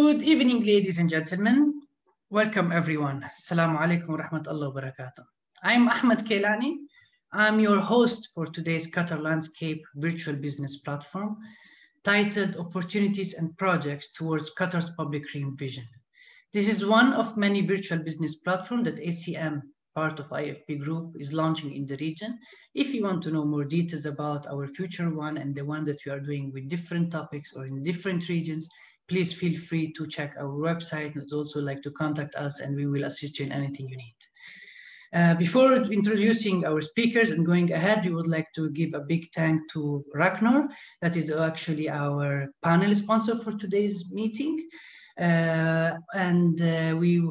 Good evening, ladies and gentlemen. Welcome, everyone. Assalamu alaikum wa rahmatullahi wa barakatuh. I'm Ahmed Kailani. I'm your host for today's Qatar Landscape virtual business platform titled Opportunities and Projects Towards Qatar's Public Green Vision. This is one of many virtual business platforms that ACM, part of IFP Group, is launching in the region. If you want to know more details about our future one and the one that we are doing with different topics or in different regions, please feel free to check our website. It's also like to contact us and we will assist you in anything you need. Before introducing our speakers and going ahead, we would like to give a big thank to Raknor. That is actually our panel sponsor for today's meeting. We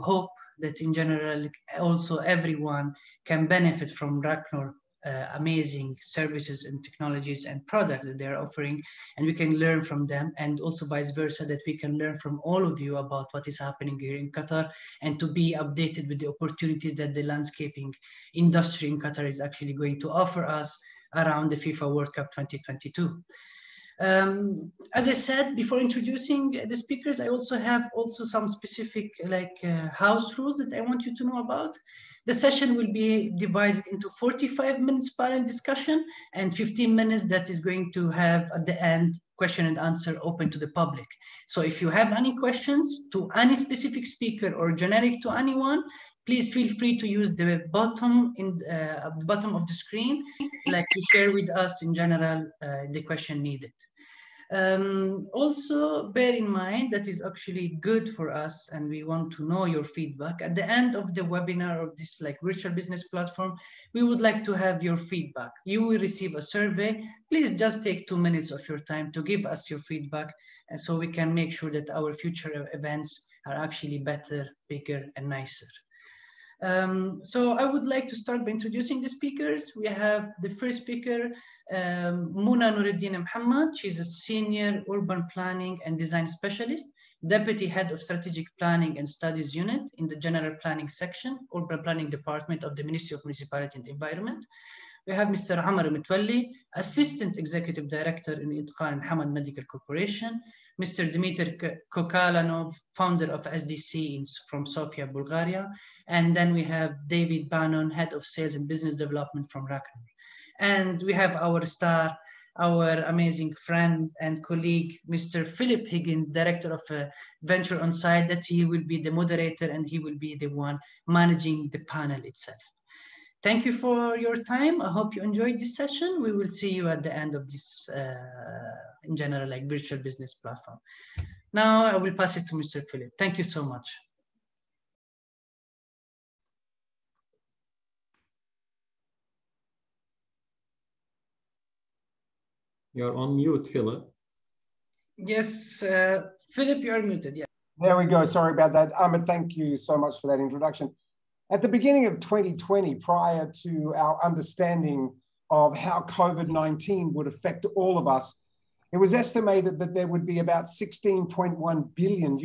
hope that in general, also everyone can benefit from Raknor amazing services and technologies and products that they're offering, and we can learn from them, and also vice versa, that we can learn from all of you about what is happening here in Qatar and to be updated with the opportunities that the landscaping industry in Qatar is actually going to offer us around the FIFA World Cup 2022. As I said before introducing the speakers, I also have some specific house rules that I want you to know about. The session will be divided into 45 minutes panel discussion and 15 minutes that is going to have at the end question and answer open to the public. So if you have any questions to any specific speaker or generic to anyone, please feel free to use the bottom at the bottom of the screen, to share with us in general the question needed. Also bear in mind that is actually good for us and we want to know your feedback. At the end of the webinar of this virtual business platform, we would like to have your feedback. You will receive a survey. Please just take 2 minutes of your time to give us your feedback, and so we can make sure that our future events are actually better, bigger, and nicer. So I would like to start by introducing the speakers. We have the first speaker, Noureldin Mohamed. She's a senior urban planning and design specialist, deputy head of strategic planning and studies unit in the general planning section, urban planning department of the Ministry of Municipality and Environment. We have Mr. Metwally, assistant executive director in ITQAN and Hamad Medical Corporation. Mr. Dimiter Kokalanov, founder of SDC from Sofia, Bulgaria. And then we have David Bannon, head of sales and business development from Raknor. And we have our star, our amazing friend and colleague, Mr. Philip Higgins, director of Venture Onsite, that he will be the moderator and he will be the one managing the panel itself. Thank you for your time. I hope you enjoyed this session. We will see you at the end of this, in general, virtual business platform. Now I will pass it to Mr. Philip. Thank you so much. You're on mute, Philip. Yes, Philip, you're muted. Yeah. There we go. Sorry about that. Ahmed, thank you so much for that introduction. At the beginning of 2020, prior to our understanding of how COVID-19 would affect all of us, it was estimated that there would be about $16.1 billion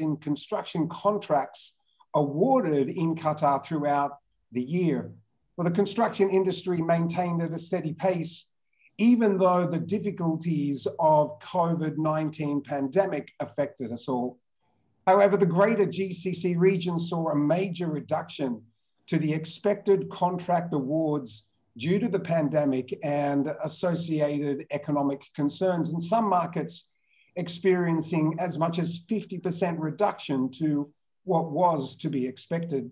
in construction contracts awarded in Qatar throughout the year. Well, the construction industry maintained at a steady pace, even though the difficulties of COVID-19 pandemic affected us all. However, the greater GCC region saw a major reduction to the expected contract awards due to the pandemic and associated economic concerns, and some markets experiencing as much as 50% reduction to what was to be expected.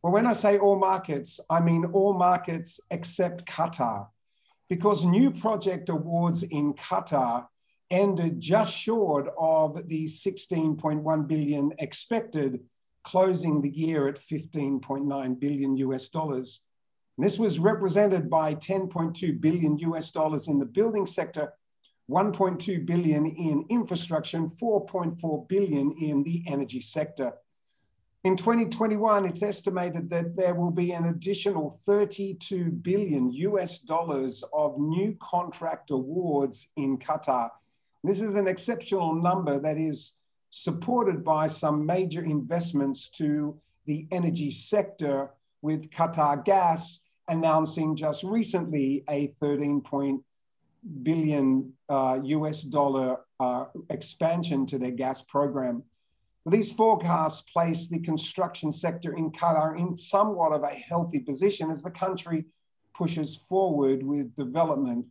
Well, when I say all markets, I mean all markets except Qatar, because new project awards in Qatar ended just short of the $16.1 billion expected, closing the year at $15.9 billion US. And this was represented by $10.2 billion US in the building sector, $1.2 billion in infrastructure, and $4.4 billion in the energy sector. In 2021, it's estimated that there will be an additional $32 billion US of new contract awards in Qatar. This is an exceptional number that is supported by some major investments to the energy sector, with Qatar Gas announcing just recently a $13 billion US expansion to their gas program. These forecasts place the construction sector in Qatar in somewhat of a healthy position as the country pushes forward with development.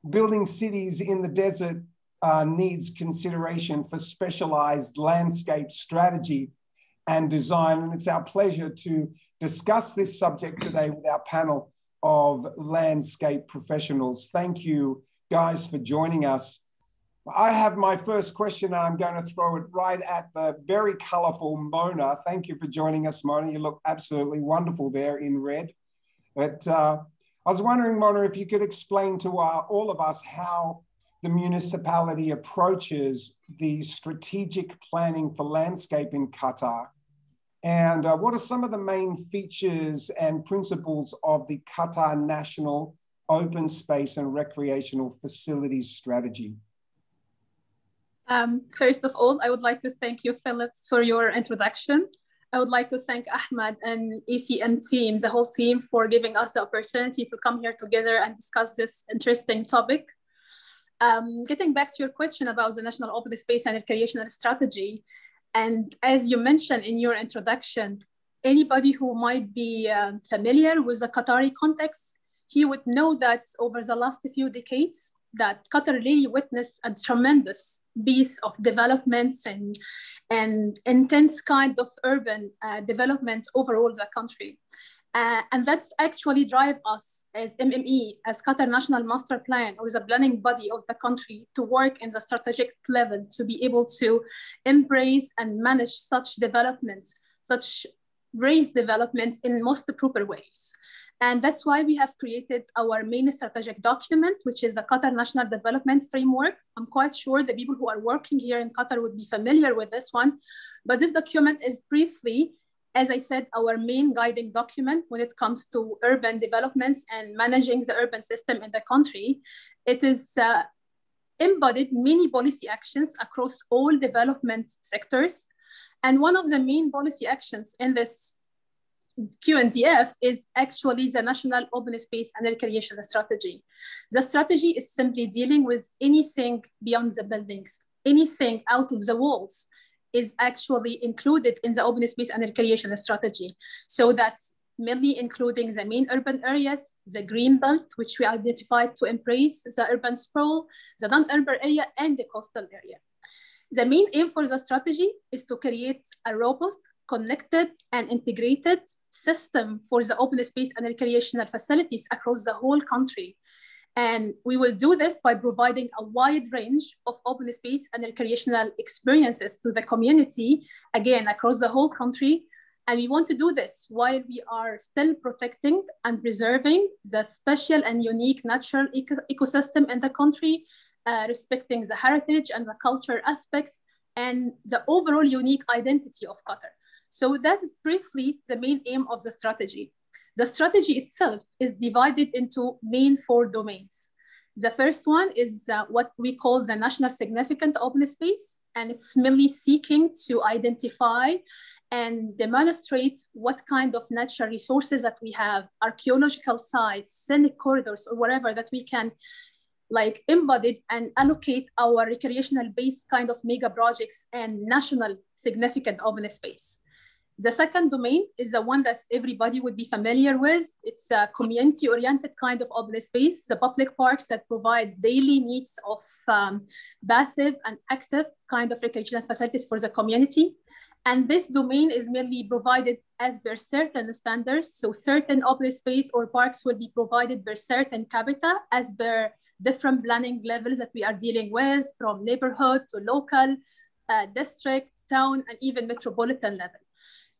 Building cities in the desert needs consideration for specialized landscape strategy and design. And it's our pleasure to discuss this subject today with our panel of landscape professionals. Thank you, guys, for joining us. I have my first question, and I'm going to throw it right at the very colorful Mona. Thank you for joining us, Mona. You look absolutely wonderful there in red. But I was wondering, Mona, if you could explain to all of us how the municipality approaches the strategic planning for landscape in Qatar. And what are some of the main features and principles of the Qatar National Open Space and Recreational Facilities Strategy? First of all, I would like to thank you, Philip, for your introduction. I would like to thank Ahmad and ECM team, the whole team, for giving us the opportunity to come here together and discuss this interesting topic. Getting back to your question about the National Open Space and Recreational Strategy, and as you mentioned in your introduction, anybody who might be familiar with the Qatari context, he would know that over the last few decades, that Qatar really witnessed a tremendous piece of developments and intense kind of urban development overall the country. And that's actually drive us as MME, as Qatar National Master Plan, or the planning body of the country, to work in the strategic level to be able to embrace and manage such developments, such raised developments in most proper ways. And that's why we have created our main strategic document, which is the Qatar National Development Framework. I'm quite sure the people who are working here in Qatar would be familiar with this one, but this document is briefly, as I said, our main guiding document when it comes to urban developments and managing the urban system in the country. It is embodied many policy actions across all development sectors. And one of the main policy actions in this QNDF is actually the National Open Space and Recreation Strategy. The strategy is simply dealing with anything beyond the buildings, anything out of the walls is actually included in the Open Space and Recreation Strategy. So that's mainly including the main urban areas, the green belt, which we identified to embrace the urban sprawl, the non-urban area, and the coastal area. The main aim for the strategy is to create a robust, connected, and integrated system for the open space and recreational facilities across the whole country. And we will do this by providing a wide range of open space and recreational experiences to the community, again, across the whole country. And we want to do this while we are still protecting and preserving the special and unique natural ecosystem in the country, respecting the heritage and the culture aspects and the overall unique identity of Qatar. So that is briefly the main aim of the strategy. The strategy itself is divided into main 4 domains. The first one is what we call the National Significant Open Space, and it's mainly seeking to identify and demonstrate what kind of natural resources that we have, archaeological sites, scenic corridors, or whatever that we can like embody and allocate our recreational-based kind of mega projects and national significant open space. The second domain is the one that everybody would be familiar with. It's a community-oriented kind of open space, the public parks that provide daily needs of passive and active kind of recreational facilities for the community. And this domain is mainly provided as per certain standards. So certain open space or parks will be provided per certain capita as per different planning levels that we are dealing with, from neighborhood to local, district, town, and even metropolitan level.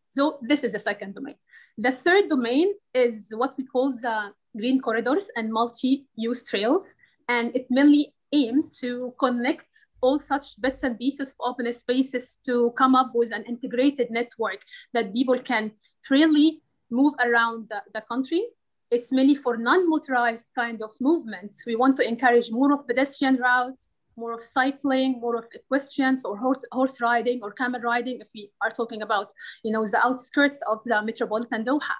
So this is the second domain. The third domain is what we call the green corridors and multi-use trails. And it mainly aims to connect all such bits and pieces of open spaces to come up with an integrated network that people can freely move around the country. It's mainly for non-motorized kind of movements. We want to encourage more of pedestrian routes, more of cycling, more of equestrians or horse riding or camel riding, if we are talking about, you know, the outskirts of the metropolitan Doha.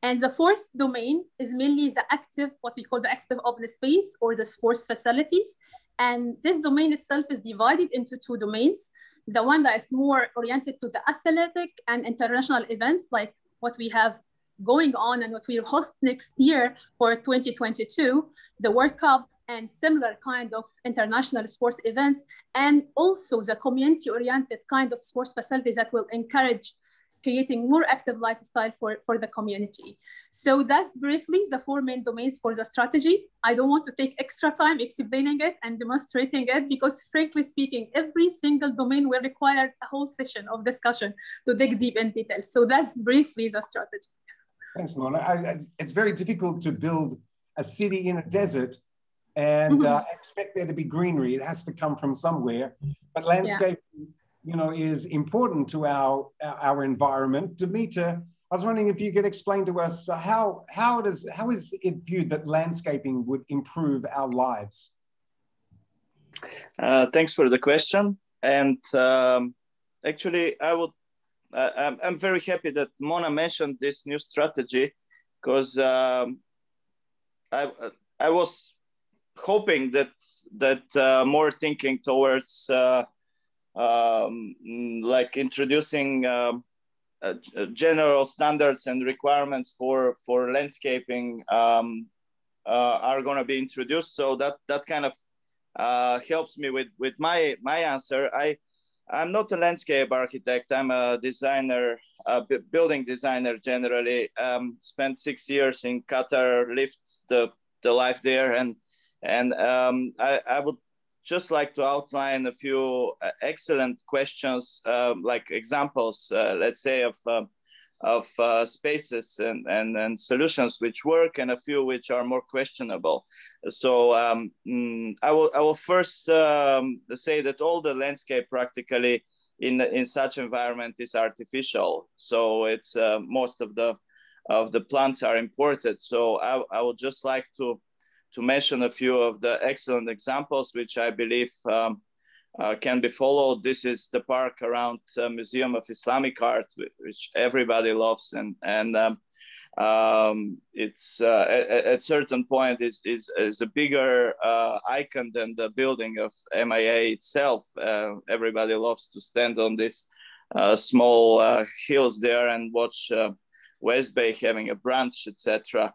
And the fourth domain is mainly the active, what we call the active open space or the sports facilities. And this domain itself is divided into two domains. The one that is more oriented to the athletic and international events, like what we have going on and what we'll host next year for 2022, the World Cup and similar kind of international sports events, and also the community-oriented kind of sports facilities that will encourage creating more active lifestyle for the community. So that's briefly the four main domains for the strategy. I don't want to take extra time explaining it and demonstrating it, because frankly speaking, every single domain will require a whole session of discussion to dig deep in details. So that's briefly the strategy. Thanks, Mona. It's very difficult to build a city in a desert and expect there to be greenery. It has to come from somewhere. But landscape, you know, is important to our environment. Dimiter, I was wondering if you could explain to us how is it viewed that landscaping would improve our lives? Thanks for the question. And actually, I'm very happy that Mona mentioned this new strategy, because I was hoping that more thinking towards like introducing general standards and requirements for landscaping are going to be introduced. So that kind of helps me with my answer. I'm not a landscape architect. I'm a designer, building designer generally. Spent 6 years in Qatar, lived the life there, and I would just like to outline a few excellent questions, like examples, let's say, of spaces and solutions which work, and a few which are more questionable. So I will first say that all the landscape practically in such environment is artificial. So it's most of the plants are imported. So I would just like to mention a few of the excellent examples which I believe can be followed. This is the park around Museum of Islamic Art, which everybody loves, and it's at certain point is a bigger icon than the building of MIA itself. Everybody loves to stand on these small hills there and watch West Bay having a brunch, etc.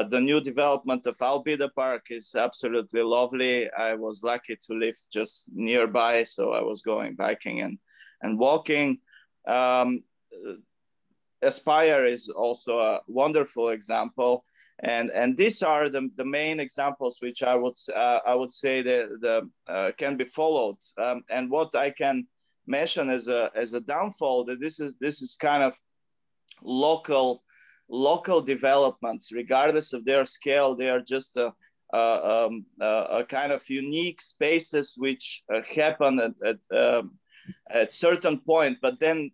The new development of Albida Park is absolutely lovely. I was lucky to live just nearby, so I was going biking and walking. Aspire is also a wonderful example, and these are the main examples which I would say that can be followed. And what I can mention as a downfall, that this is kind of local developments, regardless of their scale. They are just a kind of unique spaces which happen at certain point. But then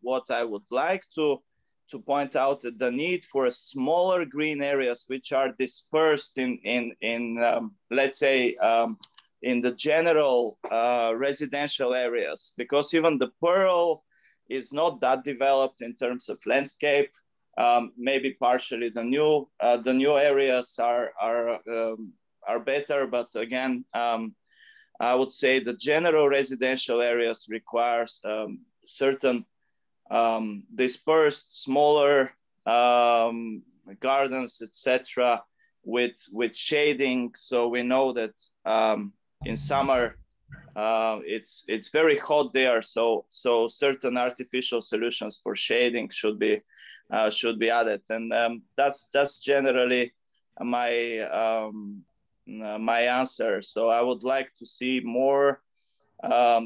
what I would like to point out that the need for smaller green areas which are dispersed in let's say in the general residential areas, because even the Pearl is not that developed in terms of landscape. Maybe partially the new areas are better, but again, I would say the general residential areas requires certain dispersed, smaller gardens, etc., with shading. So we know that in summer it's very hot there. So certain artificial solutions for shading should be added, and that's generally my answer. So I would like to see more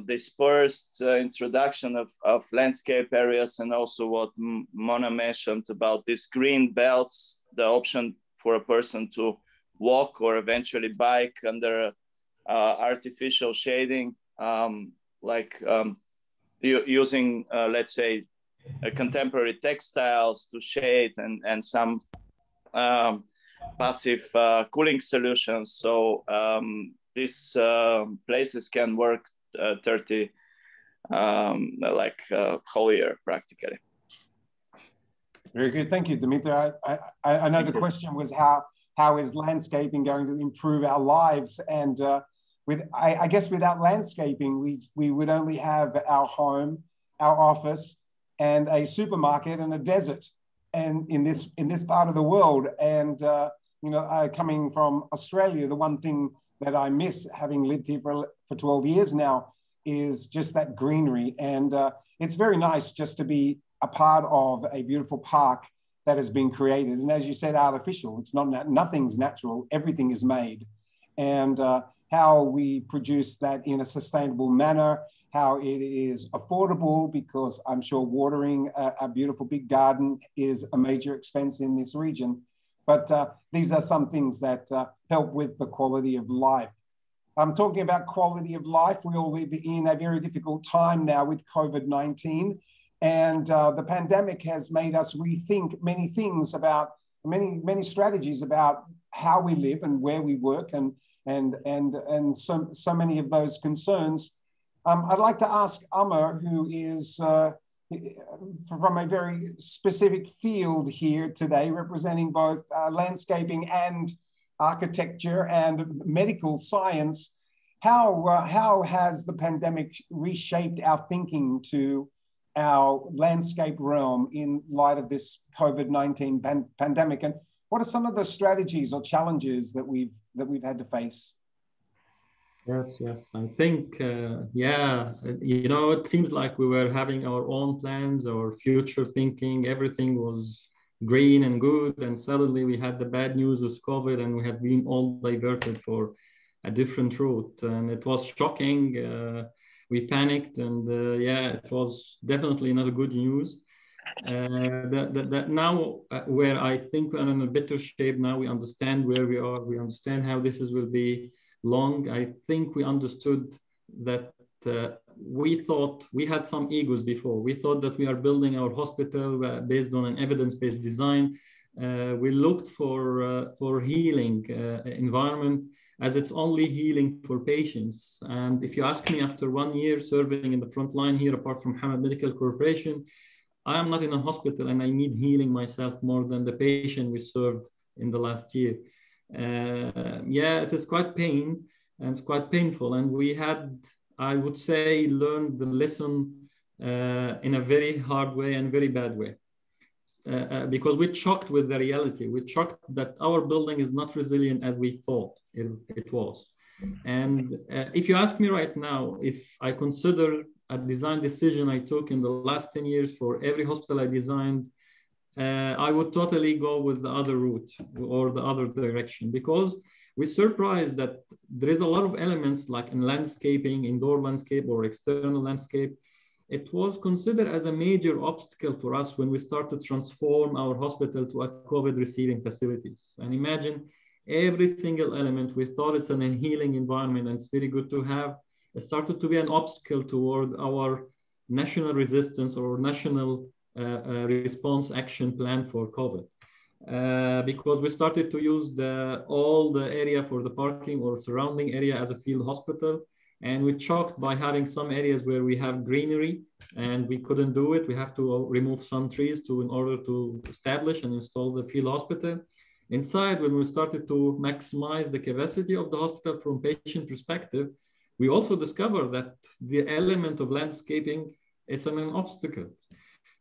dispersed introduction of landscape areas, and also what Mona mentioned about these green belts, the option for a person to walk or eventually bike under artificial shading, using let's say contemporary textiles to shade, and some passive cooling solutions. So these places can work 30 whole year practically. Very good, thank you, Dimiter. I know the question was how is landscaping going to improve our lives, and I guess without landscaping, we would only have our home, our office, and a supermarket and a desert, and in this part of the world. And coming from Australia, the one thing that I miss, having lived here for 12 years now, is just that greenery. And it's very nice just to be a part of a beautiful park that has been created. And as you said, artificial. It's not, nothing's natural. Everything is made. And how we produce that in a sustainable manner, how it is affordable, because I'm sure watering a beautiful big garden is a major expense in this region. But these are some things that help with the quality of life. I'm talking about quality of life. We all live in a very difficult time now with COVID-19. And the pandemic has made us rethink many things about many strategies about how we live and where we work, and so many of those concerns. I'd like to ask Amr, who is from a very specific field here today, representing both landscaping and architecture and medical science. How has the pandemic reshaped our thinking to our landscape realm in light of this COVID-19 pandemic? And what are some of the strategies or challenges that we've had to face? Yes. I think, it seems like we were having our own plans, our future thinking, everything was green and good. And suddenly we had the bad news of COVID, and we had been all diverted for a different route. And it was shocking. We panicked, and it was definitely not a good news. That now, where I think we're in a better shape now, we understand where we are, we understand how this will be long. I think we understood that we thought we had some egos before. We thought that we are building our hospital based on an evidence-based design. We looked for healing environment as it's only healing for patients. And if you ask me, after 1 year serving in the front line here, apart from Hamad Medical Corporation, I am not in a hospital, and I need healing myself more than the patient we served in the last year. It is quite pain, and it's quite painful. And we had, I would say, learned the lesson in a very hard way and very bad way. Because we're shocked with the reality. We're shocked that our building is not resilient as we thought it was. And if you ask me right now, if I consider a design decision I took in the last 10 years for every hospital I designed, I would totally go with the other route or the other direction, because we're surprised that there is a lot of elements like in landscaping, indoor landscape or external landscape. It was considered as a major obstacle for us when we started to transform our hospital to a COVID receiving facilities. And imagine every single element, we thought it's an healing environment and it's very good to have, it started to be an obstacle toward our national resistance or national response action plan for COVID. Because we started to use all the area for the parking or surrounding area as a field hospital. And we're shocked by having some areas where we have greenery and we couldn't do it. We have to remove some trees in order to establish and install the field hospital. Inside, when we started to maximize the capacity of the hospital from patient perspective, we also discovered that the element of landscaping is an obstacle.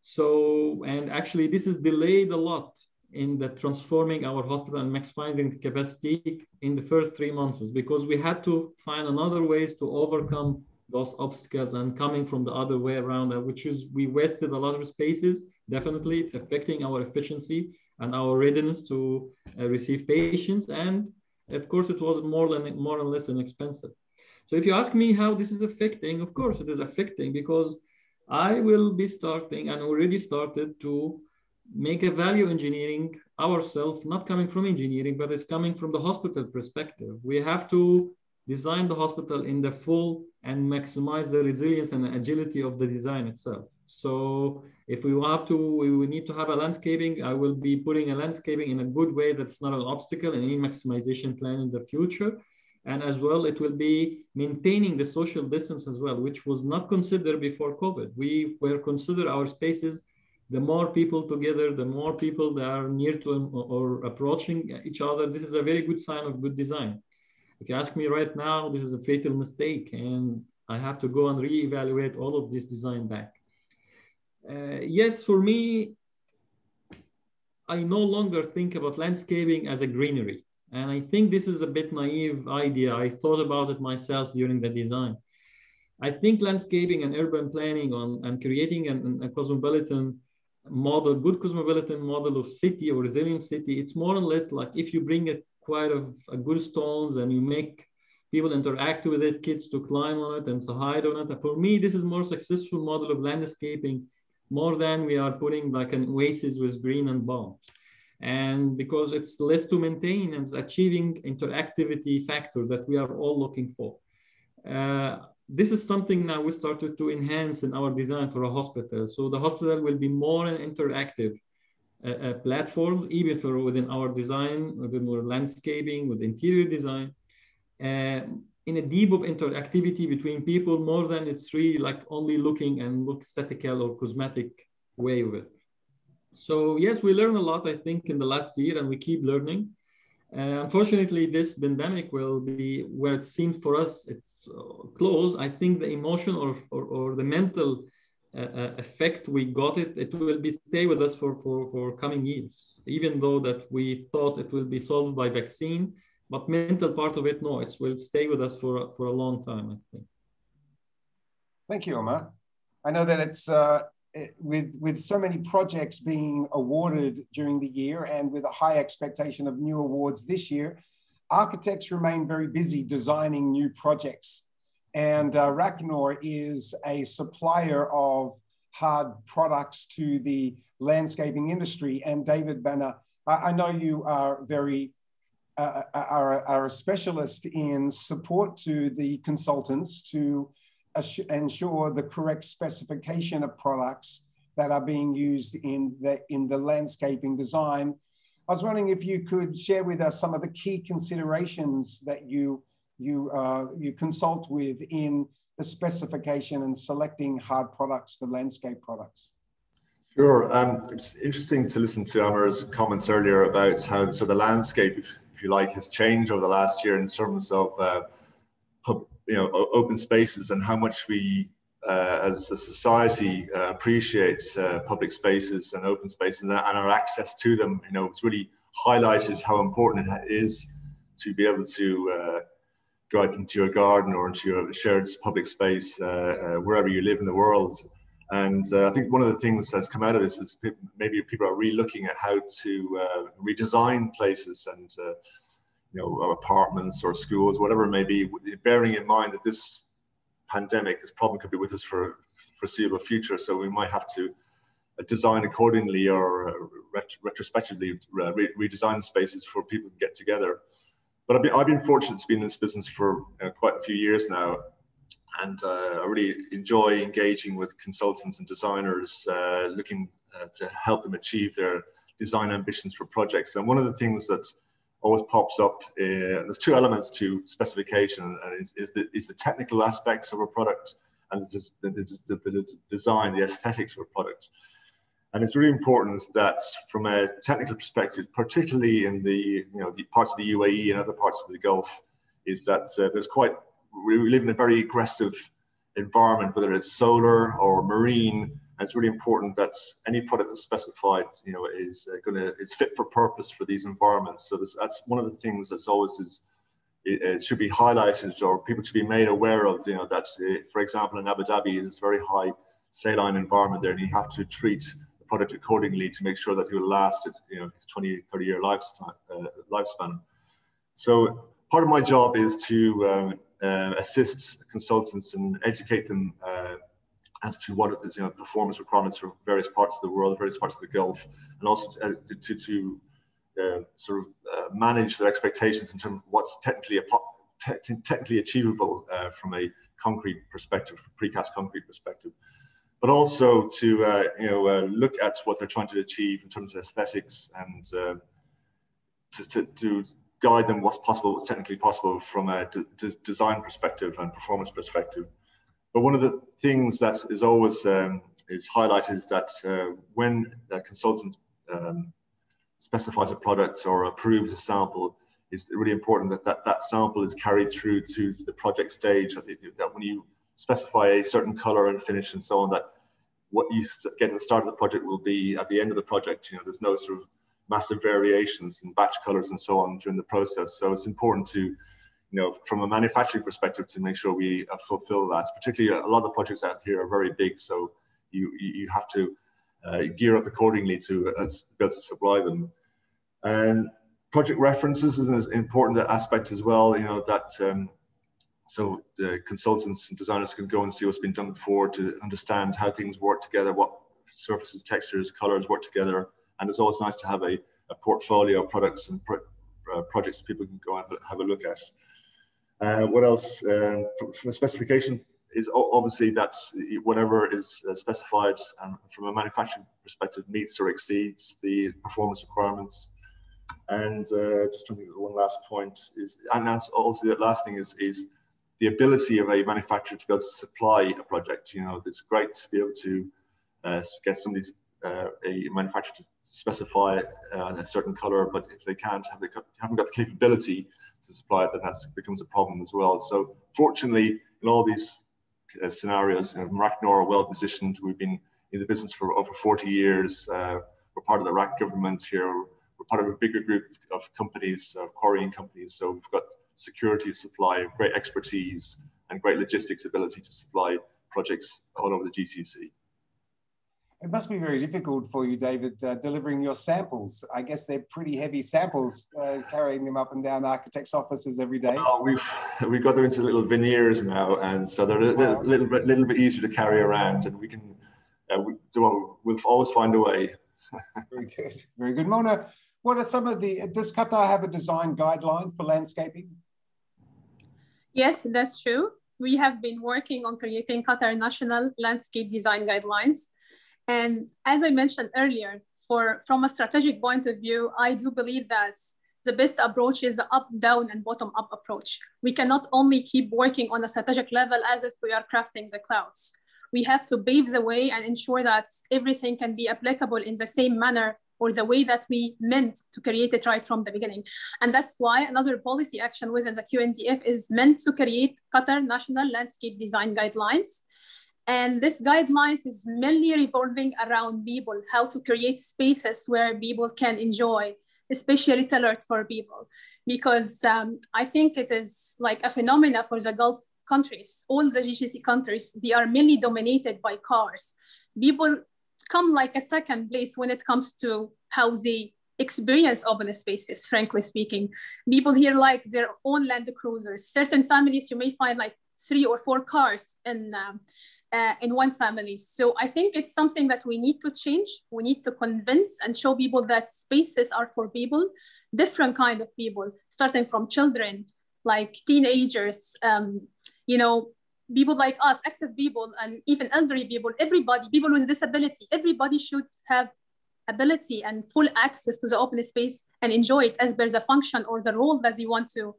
So, and actually this is delayed a lot in the transforming our hospital and maximizing the capacity in the first 3 months, because we had to find another ways to overcome those obstacles and coming from the other way around, which is we wasted a lot of spaces. Definitely it's affecting our efficiency and our readiness to receive patients. And of course it was more or less inexpensive. So if you ask me how this is affecting, of course it is affecting, because I will be starting and already started to make a value engineering ourselves, not coming from engineering, but it's coming from the hospital perspective. We have to design the hospital in the full and maximize the resilience and the agility of the design itself. So if we need to have a landscaping, I will be putting a landscaping in a good way that's not an obstacle in any maximization plan in the future. And as well, it will be maintaining the social distance as well, which was not considered before COVID. We were considered our spaces, the more people together, the more people that are near to or approaching each other. This is a very good sign of good design. If you ask me right now, this is a fatal mistake, and I have to go and reevaluate all of this design back. Yes, for me, I no longer think about landscaping as a greenery. And I think this is a bit naive idea. I thought about it myself during the design. I think landscaping and urban planning and creating a cosmopolitan model, good cosmopolitan model of city or resilient city, it's more or less like if you bring a good stones and you make people interact with it, kids to climb on it and to hide on it. For me, this is more successful model of landscaping, more than we are putting like an oasis with green and bulbs. And because it's less to maintain and it's achieving interactivity factor that we are all looking for. This is something now we started to enhance in our design for a hospital. So the hospital will be more an interactive platform, even for within our design, within our landscaping, with interior design, in a deep of interactivity between people, more than it's really like only looking and look statical or cosmetic way of it. So yes, we learned a lot, I think, in the last year, and we keep learning. Unfortunately, this pandemic will be where it seems for us it's close. I think the emotion or the mental effect we got it will be stay with us for coming years, even though that we thought it will be solved by vaccine, but mental part of it, no, it will stay with us for a long time, I think. Thank you, Hamad. I know that it's with so many projects being awarded during the year and with a high expectation of new awards this year, architects remain very busy designing new projects. And Raknor is a supplier of hard products to the landscaping industry. And David Bannon, I know you are are a specialist in support to the consultants to ensure the correct specification of products that are being used in the landscaping design. I was wondering if you could share with us some of the key considerations that you consult with in the specification and selecting hard products for landscape products. Sure. It's interesting to listen to Amar's comments earlier about how the landscape, if you like, has changed over the last year in terms of open spaces and how much we as a society appreciates public spaces and open spaces and our access to them. It's really highlighted how important it is to be able to go out into your garden or into your shared public space wherever you live in the world. And I think one of the things that's come out of this is maybe people are re-looking at how to redesign places and or apartments or schools, whatever it may be, bearing in mind that this pandemic, this problem could be with us for a foreseeable future. So we might have to design accordingly or retrospectively redesign spaces for people to get together. But I've been fortunate to be in this business for quite a few years now. And I really enjoy engaging with consultants and designers, looking to help them achieve their design ambitions for projects. And one of the things that always pops up, there's two elements to specification, and is the technical aspects of a product and just the design, the aesthetics of a product. And it's really important that from a technical perspective, particularly in the the parts of the UAE and other parts of the Gulf, is that we live in a very aggressive environment, whether it's solar or marine. And it's really important that any product that's specified, is fit for purpose for these environments. So that's one of the things that's always it should be highlighted, or people should be made aware of. That for example, in Abu Dhabi, there's very high saline environment there, and you have to treat the product accordingly to make sure that it will last its 20, 30-year lifespan. So part of my job is to assist consultants and educate them as to what the performance requirements for various parts of the world, various parts of the Gulf, and also to manage their expectations in terms of what's technically achievable from a concrete perspective, precast concrete perspective, but also to look at what they're trying to achieve in terms of aesthetics and to guide them what's possible, what's technically possible from a design perspective and performance perspective. But one of the things that is always is highlighted is that when a consultant specifies a product or approves a sample, it's really important that sample is carried through to the project stage, that when you specify a certain color and finish and so on, that what you get at the start of the project will be at the end of the project. You know, there's no sort of massive variations in batch colors and so on during the process. So it's important to, you know, from a manufacturing perspective, to make sure we fulfill that. Particularly, a lot of the projects out here are very big, so you have to gear up accordingly to be able to supply them. And project references is an important aspect as well. You know, that so the consultants and designers can go and see what's been done before to understand how things work together, what surfaces, textures, colors work together. And it's always nice to have a portfolio of products and projects people can go and have a look at. What else? From a specification is obviously that's whatever is specified and from a manufacturing perspective meets or exceeds the performance requirements. And just trying to think, one last point is, and that's also the last thing is the ability of a manufacturer to be able to supply a project. You know, it's great to be able to get somebody's a manufacturer to specify a certain color, but if they haven't got the capability to supply it, then that becomes a problem as well. So fortunately, in all these scenarios, you know, Raknor are well positioned. We've been in the business for over 40 years. We're part of the RAK government here. We're part of a bigger group of companies, quarrying companies. So we've got security of supply, great expertise, and great logistics ability to supply projects all over the GCC. It must be very difficult for you, David, delivering your samples. I guess they're pretty heavy samples, carrying them up and down architects' offices every day. Oh, we've got them into little veneers now, and so they're a little bit easier to carry around, and we can we'll always find a way. Very good, very good. Mona, what are some of does Qatar have a design guideline for landscaping? Yes, that's true. We have been working on creating Qatar National Landscape Design Guidelines. And as I mentioned earlier, from a strategic point of view, I do believe that the best approach is the up-down and bottom-up approach. We cannot only keep working on a strategic level as if we are crafting the clouds. We have to pave the way and ensure that everything can be applicable in the same manner or the way that we meant to create it right from the beginning. And that's why another policy action within the QNDF is meant to create Qatar National Landscape Design Guidelines. And this guidelines is mainly revolving around people, how to create spaces where people can enjoy, especially tailored for people. Because I think it is like a phenomena for the Gulf countries, all the GCC countries, they are mainly dominated by cars. People come like a second place when it comes to how they experience open spaces, frankly speaking. People here like their own Land Cruisers. Certain families, you may find like 3 or 4 cars in one family. So I think it's something that we need to change. We need to convince and show people that spaces are for people, different kind of people, starting from children, like teenagers, you know, people like us, active people, and even elderly people, everybody, people with disability, everybody should have ability and full access to the open space and enjoy it as per the function or the role that they want to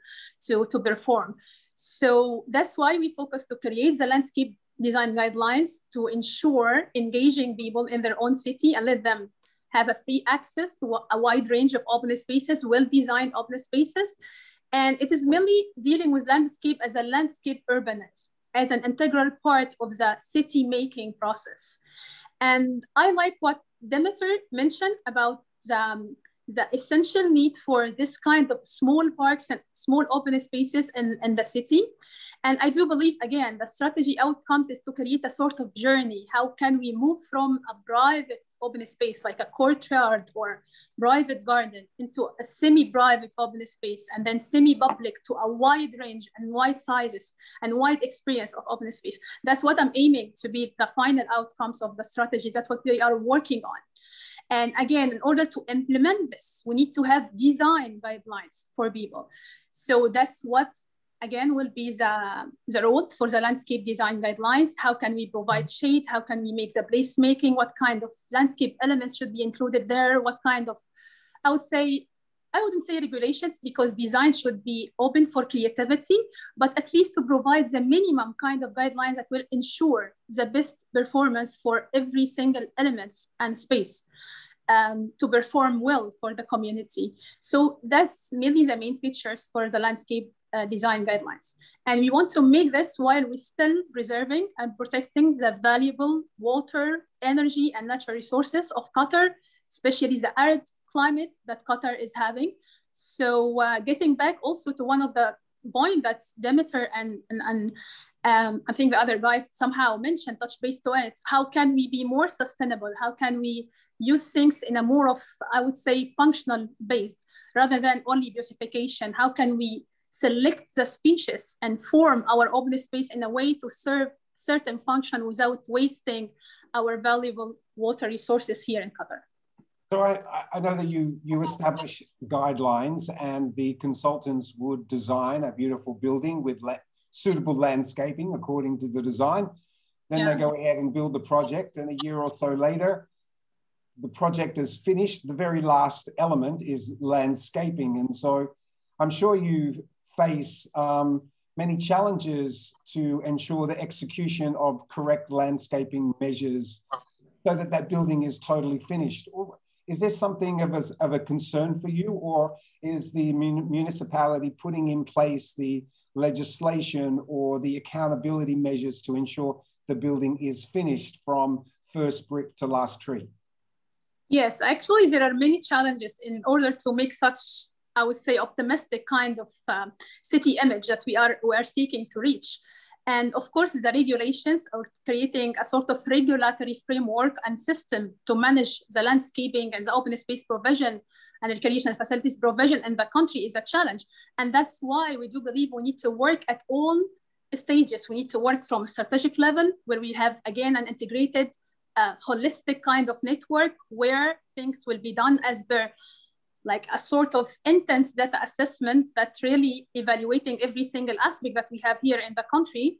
perform. So that's why we focus to create the landscape design guidelines to ensure engaging people in their own city and let them have a free access to a wide range of open spaces, well-designed open spaces. And it is mainly dealing with landscape as a landscape urbanist, as an integral part of the city making process. And I like what Dimiter mentioned about the essential need for this kind of small parks and small open spaces in the city. And I do believe, again, the strategy outcomes is to create a sort of journey. How can we move from a private open space, like a courtyard or private garden, into a semi-private open space, and then semi-public to a wide range and wide sizes and wide experience of open space. That's what I'm aiming to be the final outcomes of the strategy. That's what we are working on. And again, in order to implement this, we need to have design guidelines for people. So that's what, again, will be the road for the landscape design guidelines. How can we provide shade? How can we make the placemaking? What kind of landscape elements should be included there? What kind of, I wouldn't say regulations, because design should be open for creativity, but at least to provide the minimum kind of guidelines that will ensure the best performance for every single element and space. to perform well for the community. So that's mainly the main features for the landscape design guidelines. And we want to make this while we're still preserving and protecting the valuable water, energy, and natural resources of Qatar, especially the arid climate that Qatar is having. So getting back also to one of the points that Dimiter and I think the other guys somehow mentioned, touch base to it, how can we be more sustainable? How can we use things in a more of, I would say, functional based rather than only beautification? How can we select the species and form our open space in a way to serve certain function without wasting our valuable water resources here in Qatar? So I know that you establish guidelines and the consultants would design a beautiful building with suitable landscaping according to the design. Then they go ahead and build the project, and a year or so later, the project is finished. The very last element is landscaping. And so I'm sure you face many challenges to ensure the execution of correct landscaping measures so that that building is totally finished. Is this something of a concern for you, or is the municipality putting in place the legislation or the accountability measures to ensure the building is finished from first brick to last tree? Yes, actually, there are many challenges in order to make such, I would say, optimistic kind of city image that we are seeking to reach. And of course, the regulations are creating a sort of regulatory framework and system to manage the landscaping and the open space provision and recreational facilities provision in the country is a challenge. And that's why we do believe we need to work at all stages. We need to work from a strategic level where we have, again, an integrated, holistic kind of network where things will be done as per like a sort of intense data assessment that really evaluating every single aspect that we have here in the country.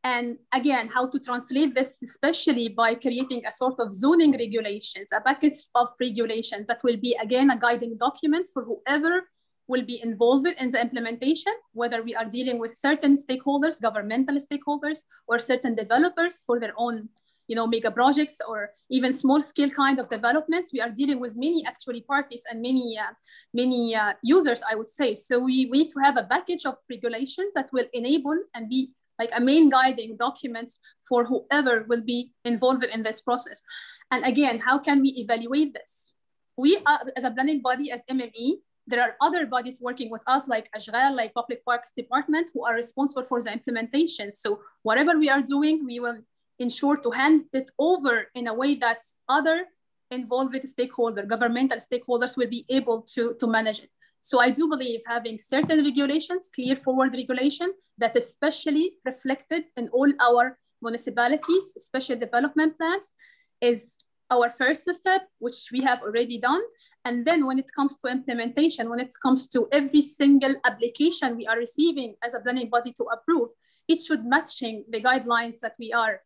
And again, how to translate this, especially by creating a sort of zoning regulations, a package of regulations that will be, again, a guiding document for whoever will be involved in the implementation, whether we are dealing with certain stakeholders, governmental stakeholders, or certain developers for their own mega projects or even small scale kind of developments. We are dealing with many actually parties and many users, I would say. So we need to have a package of regulations that will enable and be like a main guiding document for whoever will be involved in this process. And again, how can we evaluate this? We are, as a planning body, as MME, there are other bodies working with us like Ashghal, like Public Parks Department, who are responsible for the implementation. So whatever we are doing, we will ensure to hand it over in a way that other involved stakeholders, governmental stakeholders will be able to manage it. So I do believe having certain regulations, clear forward regulation that is especially reflected in all our municipalities, special development plans, is our first step, which we have already done. And then when it comes to implementation, when it comes to every single application we are receiving as a planning body to approve, it should matching the guidelines that we are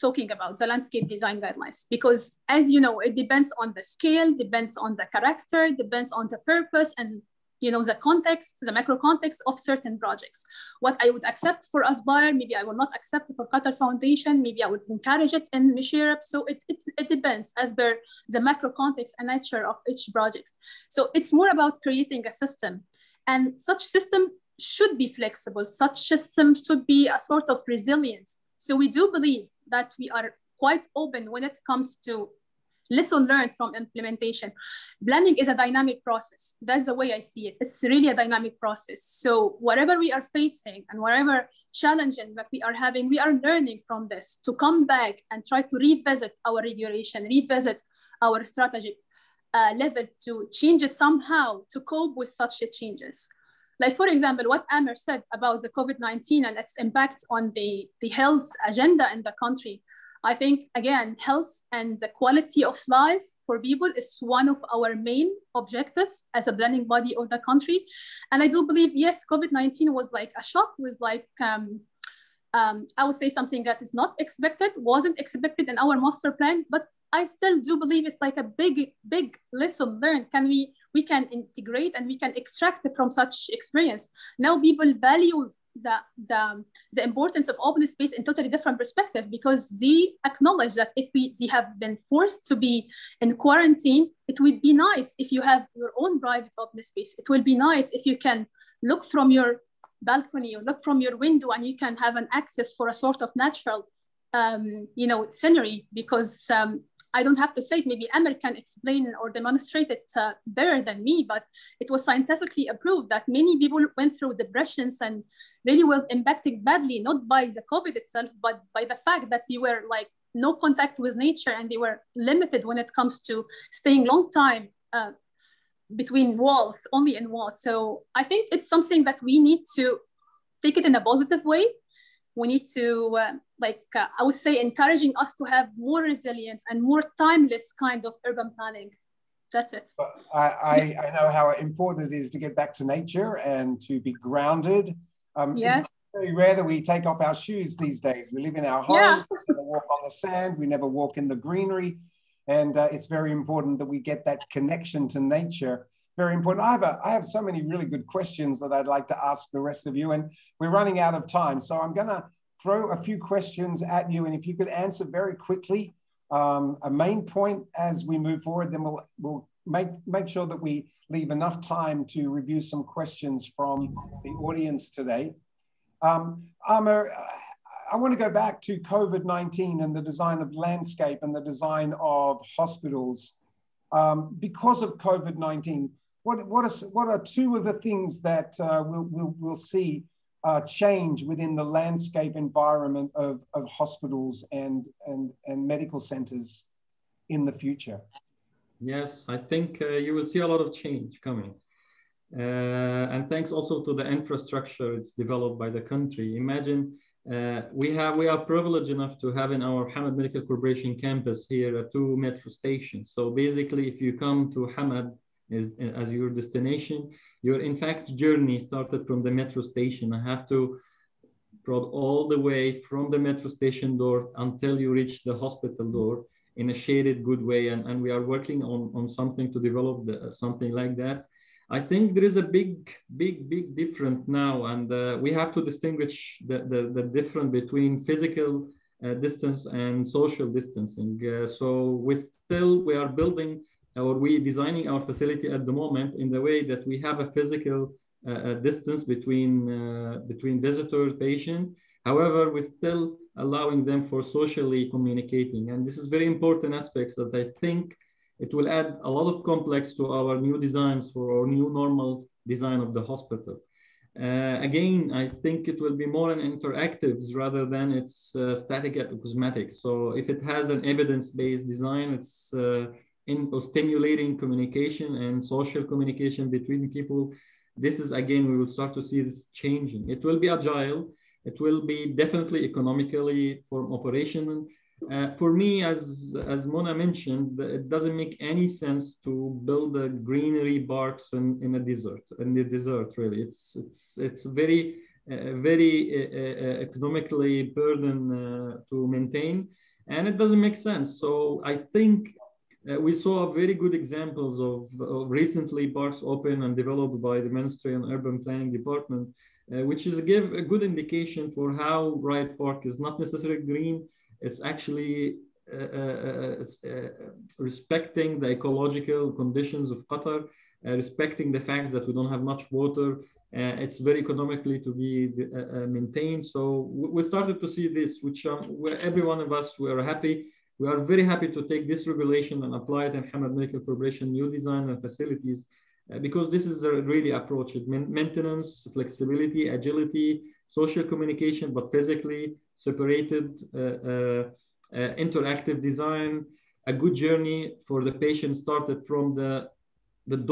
talking about, the landscape design guidelines, because as you know, it depends on the scale, depends on the character, depends on the purpose and the context, the macro context of certain projects. What I would accept for us buyer, maybe I will not accept it for Qatar Foundation, maybe I would encourage it in Mishirab. So it depends as per the macro context and nature of each project. So it's more about creating a system, and such system should be flexible. Such system should be a sort of resilience. So we do believe that we are quite open when it comes to lesson learned from implementation. Planning is a dynamic process. That's the way I see it. It's really a dynamic process. So whatever we are facing and whatever challenges that we are having, we are learning from this to come back and try to revisit our regulation, revisit our strategic level to change it somehow to cope with such changes. Like, for example, what Amir said about the COVID-19 and its impact on the health agenda in the country. I think, again, health and the quality of life for people is one of our main objectives as a planning body of the country. And I do believe, yes, COVID-19 was like a shock, was like, I would say something that is not expected, wasn't expected in our master plan, but I still do believe it's like a big lesson learned. We can integrate and we can extract it from such experience. Now people value the importance of open space in totally different perspective, because they acknowledge that if they have been forced to be in quarantine, it would be nice if you have your own private open space. It will be nice if you can look from your balcony or look from your window and you can have an access for a sort of natural scenery, because I don't have to say it, maybe Amr can explain or demonstrate it better than me, but it was scientifically approved that many people went through depressions and really was impacted badly, not by the COVID itself, but by the fact that they were like no contact with nature and they were limited when it comes to staying long time between walls, only in walls. So I think it's something that we need to take it in a positive way. We need to, I would say, encouraging us to have more resilient and more timeless kind of urban planning. That's it. I know how important it is to get back to nature and to be grounded. Yes. It's very rare that we take off our shoes these days. We live in our homes, we never walk on the sand, we never walk in the greenery. And it's very important that we get that connection to nature. Very important. I have so many really good questions that I'd like to ask the rest of you, and we're running out of time. So I'm going to throw a few questions at you, and if you could answer very quickly a main point as we move forward, then we'll make sure that we leave enough time to review some questions from the audience today. Amr, I want to go back to COVID-19 and the design of landscape and the design of hospitals. Because of COVID-19, what are two of the things that we'll see change within the landscape environment of hospitals and medical centers in the future? Yes, I think you will see a lot of change coming. And thanks also to the infrastructure it's developed by the country. Imagine we are privileged enough to have in our Hamad Medical Corporation campus here 2 metro stations. So basically, if you come to Hamad as your destination, your in fact journey started from the metro station. I have to prod all the way from the metro station door until you reach the hospital door in a shaded good way. And we are working on something to develop something like that. I think there is a big difference now, and we have to distinguish the difference between physical distance and social distancing. So we are building or we designing our facility at the moment in the way that we have a physical distance between visitors, patient. However, we're still allowing them for socially communicating, and this is very important aspects that I think it will add a lot of complex to our new designs for our new normal design of the hospital. Again, I think it will be more an interactives rather than it's static at cosmetics. So if it has an evidence-based design, it's stimulating communication and social communication between people. This is, again, we will start to see this changing. It will be agile. It will be definitely economically for operational. For me, as Mona mentioned, it doesn't make any sense to build a greenery parks in the desert. Really, it's very economically burden to maintain, and it doesn't make sense. So I think we saw very good examples of recently parks open and developed by the Ministry and Urban Planning Department, which is give a good indication for how Riot Park is not necessarily green. It's actually respecting the ecological conditions of Qatar, respecting the fact that we don't have much water. It's very economically to be maintained. So we started to see this, which where every one of us were happy. We are very happy to take this regulation and apply it in Hamad Medical Corporation new design and facilities, because this is a really approach. Maintenance, flexibility, agility, social communication, but physically separated, interactive design, a good journey for the patient started from the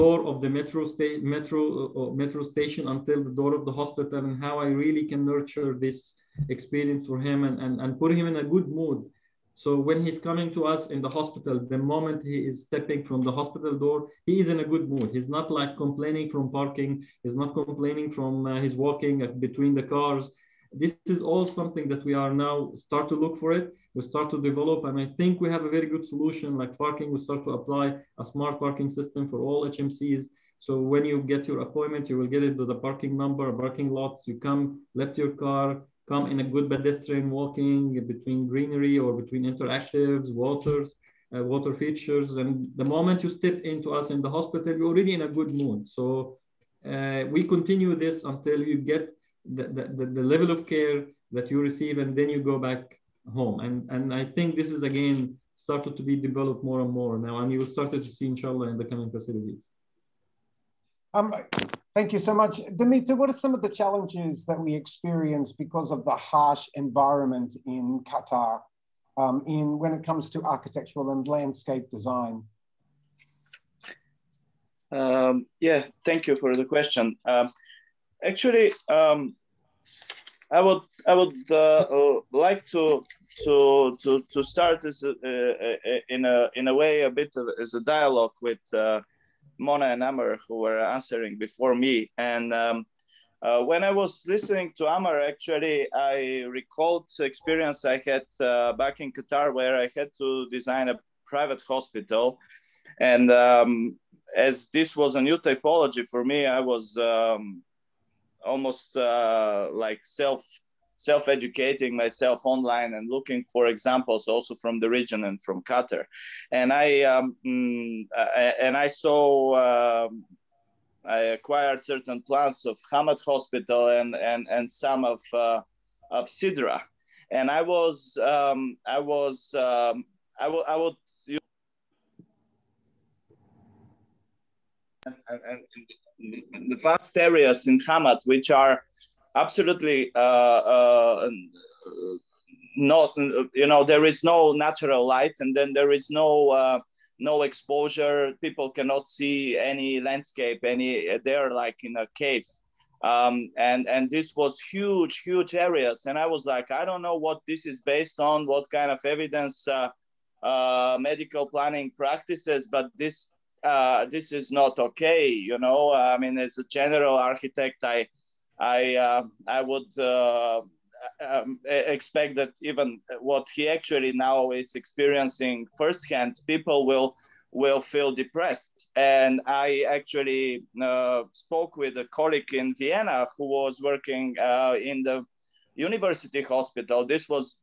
door of the metro station until the door of the hospital, and how I really can nurture this experience for him and put him in a good mood. So when he's coming to us in the hospital, the moment he is stepping from the hospital door, he is in a good mood. He's not like complaining from parking. He's not complaining from his walking between the cars. This is all something that we are now start to look for it. We start to develop, and I think we have a very good solution like parking. We start to apply a smart parking system for all HMCs So when you get your appointment, you will get it to the parking number, parking lot. You come, left your car, come in a good pedestrian walking between greenery or between interactives, water features. And the moment you step into us in the hospital, you're already in a good mood. So we continue this until you get the level of care that you receive, and then you go back home. And I think this is, again, started to be developed more and more now, and you will start to see, inshallah, in the coming facilities. Thank you so much. Dimiter, what are some of the challenges that we experience because of the harsh environment in Qatar when it comes to architectural and landscape design? Yeah, thank you for the question. Actually, I would like to start as in a way a bit as a dialogue with Mona and Amr, who were answering before me. And when I was listening to Amr, actually, I recalled the experience I had back in Qatar, where I had to design a private hospital. And as this was a new typology for me, I was almost like self-educating myself online and looking for examples also from the region and from Qatar. And I saw, I acquired certain plans of Hamad Hospital and some of Sidra. And I would and the vast areas in Hamad, which are absolutely not, there is no natural light, and then there is no exposure. People cannot see any landscape, they're like in a cave. And this was huge areas. And I was like, I don't know what this is based on, what kind of evidence, medical planning practices, but this is not okay. I mean, as a general architect, I would expect that even what he actually now is experiencing firsthand, people will feel depressed. And I actually spoke with a colleague in Vienna who was working in the university hospital. This was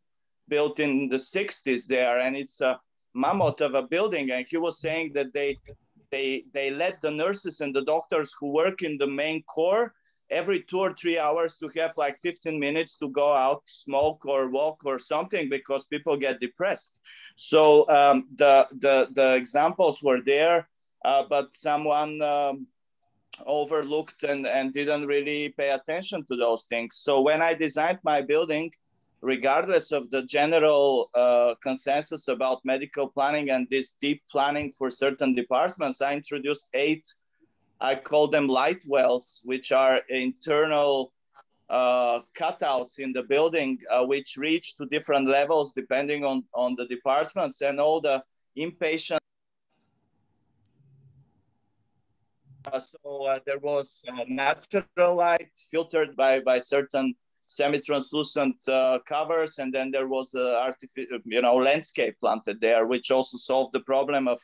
built in the 60s there, and it's a mammoth of a building. And he was saying that they let the nurses and the doctors who work in the main core every 2 or 3 hours to have like 15 minutes to go out, smoke or walk or something, because people get depressed. So the examples were there, but someone overlooked and didn't really pay attention to those things. So when I designed my building, regardless of the general consensus about medical planning and this deep planning for certain departments, I introduced 8, I call them light wells, which are internal cutouts in the building, which reach to different levels depending on the departments, and all the inpatient. So there was natural light filtered by certain semi-translucent covers, and then there was artificial, landscape planted there, which also solved the problem of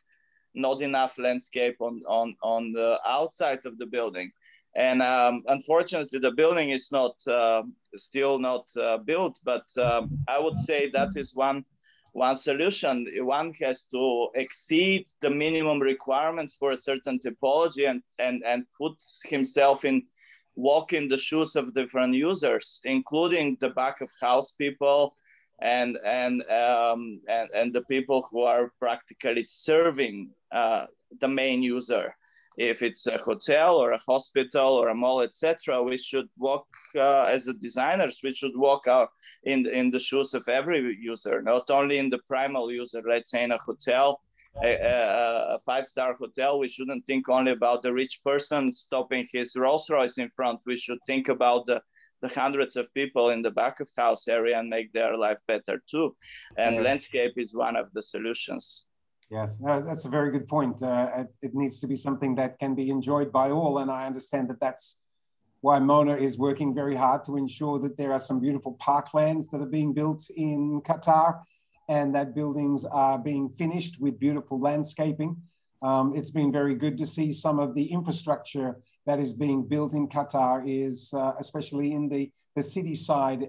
not enough landscape on the outside of the building. And unfortunately, the building is still not built, but I would say that is one solution. One has to exceed the minimum requirements for a certain typology and put himself walk in the shoes of different users, including the back of house people and the people who are practically serving the main user. If it's a hotel or a hospital or a mall, etc., we should walk as a designers. We should walk out in the shoes of every user, not only in the primal user. Let's say in a hotel, a 5-star hotel, we shouldn't think only about the rich person stopping his Rolls Royce in front. We should think about the hundreds of people in the back of house area and make their life better too. And yes, landscape is one of the solutions. Yes, that's a very good point. It needs to be something that can be enjoyed by all. And I understand that that's why Mona is working very hard to ensure that there are some beautiful parklands that are being built in Qatar, and that buildings are being finished with beautiful landscaping. It's been very good to see some of the infrastructure that is being built in Qatar is, especially in the city side,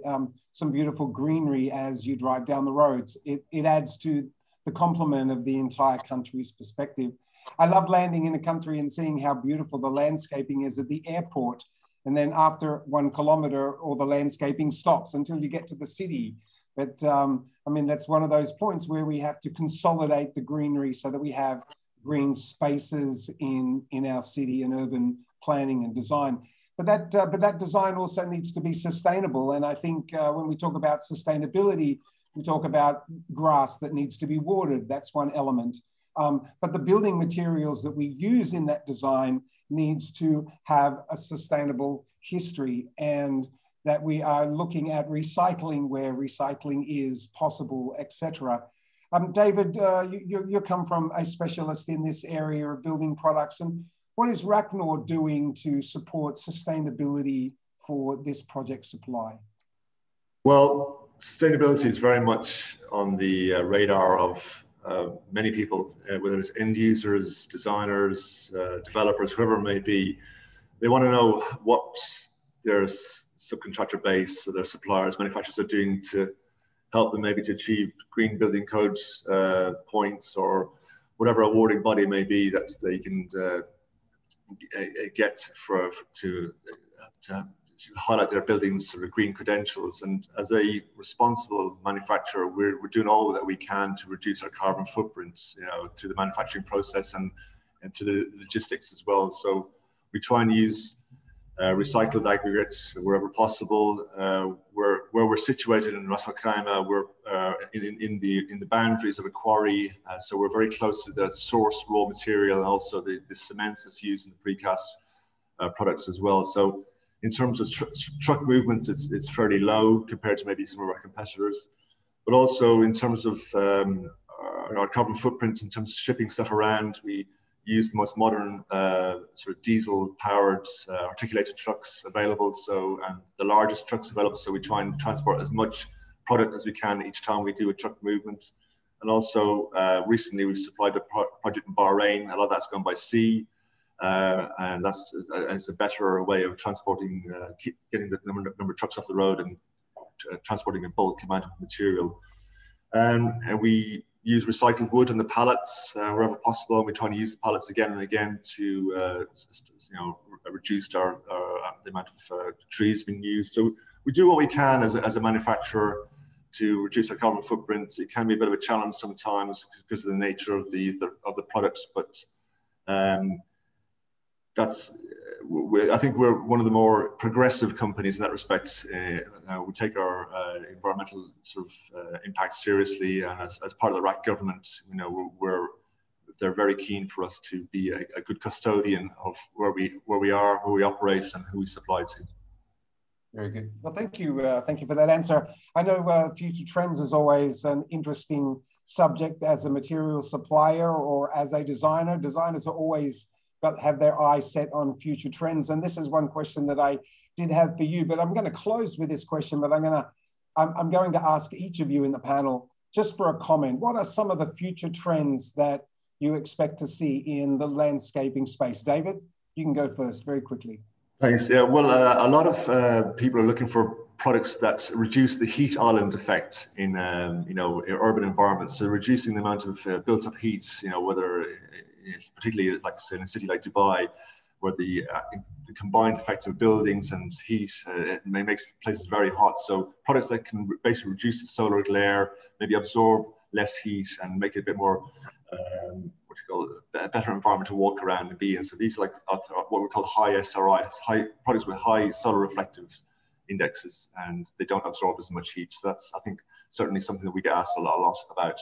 some beautiful greenery as you drive down the roads. It adds to the complement of the entire country's perspective. I love landing in a country and seeing how beautiful the landscaping is at the airport. And then after 1 kilometer, all the landscaping stops until you get to the city. But I mean, that's one of those points where we have to consolidate the greenery so that we have green spaces in our city and urban planning and design. But that design also needs to be sustainable. And I think when we talk about sustainability, we talk about grass that needs to be watered. That's one element. But the building materials that we use in that design needs to have a sustainable history, and that we are looking at recycling where recycling is possible, etc. David, you come from a specialist in this area of building products, and what is Raknor doing to support sustainability for this project supply? Well, sustainability is very much on the radar of many people, whether it's end users, designers, developers, whoever it may be. They want to know what their subcontractor base, or their suppliers, manufacturers are doing to help them maybe to achieve green building codes points, or whatever awarding body may be that they can get to highlight their buildings' sort of green credentials. And as a responsible manufacturer, we're doing all that we can to reduce our carbon footprints, through the manufacturing process and through the logistics as well. So we try and use recycled aggregates wherever possible. Where we're situated in Ras Al Khaimah, we're in the boundaries of a quarry, so we're very close to the source raw material, and also the cements that's used in the precast products as well. So in terms of truck movements, it's fairly low compared to maybe some of our competitors, but also in terms of our carbon footprint, in terms of shipping stuff around, we use the most modern sort of diesel-powered articulated trucks available, and the largest trucks available. So we try and transport as much product as we can each time we do a truck movement. And also recently we've supplied a project in Bahrain. A lot of that's gone by sea, and that's a better way of transporting, getting the number of trucks off the road and transporting a bulk amount of material. And we use recycled wood on the pallets wherever possible, and we try to use the pallets again and again to reduce the amount of trees being used. So we do what we can as a manufacturer to reduce our carbon footprint. It can be a bit of a challenge sometimes because of the nature of the products, but I think we're one of the more progressive companies in that respect. We take our environmental sort of impact seriously, and as part of the RAC government, they're very keen for us to be a good custodian of where we are, where we operate, and who we supply to. Very good. Well, thank you for that answer. I know future trends is always an interesting subject as a material supplier or as a designer. Designers are always have their eyes set on future trends. And this is one question that I did have for you, but I'm going to close with this question, but I'm going to ask each of you in the panel just for a comment. What are some of the future trends that you expect to see in the landscaping space? David, you can go first very quickly. Thanks. Yeah, well, a lot of people are looking for products that reduce the heat island effect in urban environments. So reducing the amount of built-up heat, whether it's particularly, like I said, in a city like Dubai, where the combined effect of buildings and heat makes places very hot. So products that can basically reduce the solar glare, maybe absorb less heat, and make it a bit more a better environment to walk around and be in. So these are like what we call high SRI, products with high solar reflective indexes, and they don't absorb as much heat. So that's, I think, certainly something that we get asked a lot about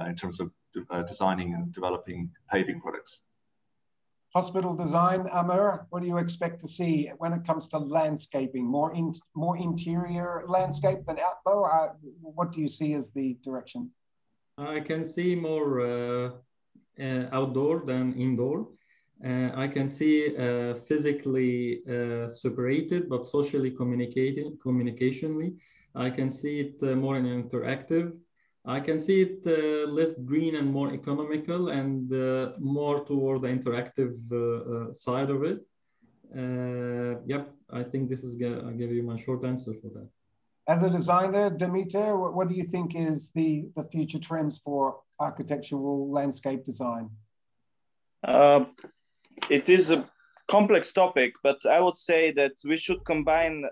in terms of designing and developing paving products. Hospital design, Amir, what do you expect to see when it comes to landscaping? More interior landscape than outdoor? What do you see as the direction? I can see more outdoor than indoor. I can see physically separated, but socially communicationally. I can see it more interactive. I can see it less green and more economical and more toward the interactive side of it. Yep, I think this is, I'll give you my short answer for that. As a designer, Dimiter, what do you think is the future trends for architectural landscape design? It is a complex topic, but I would say that we should combine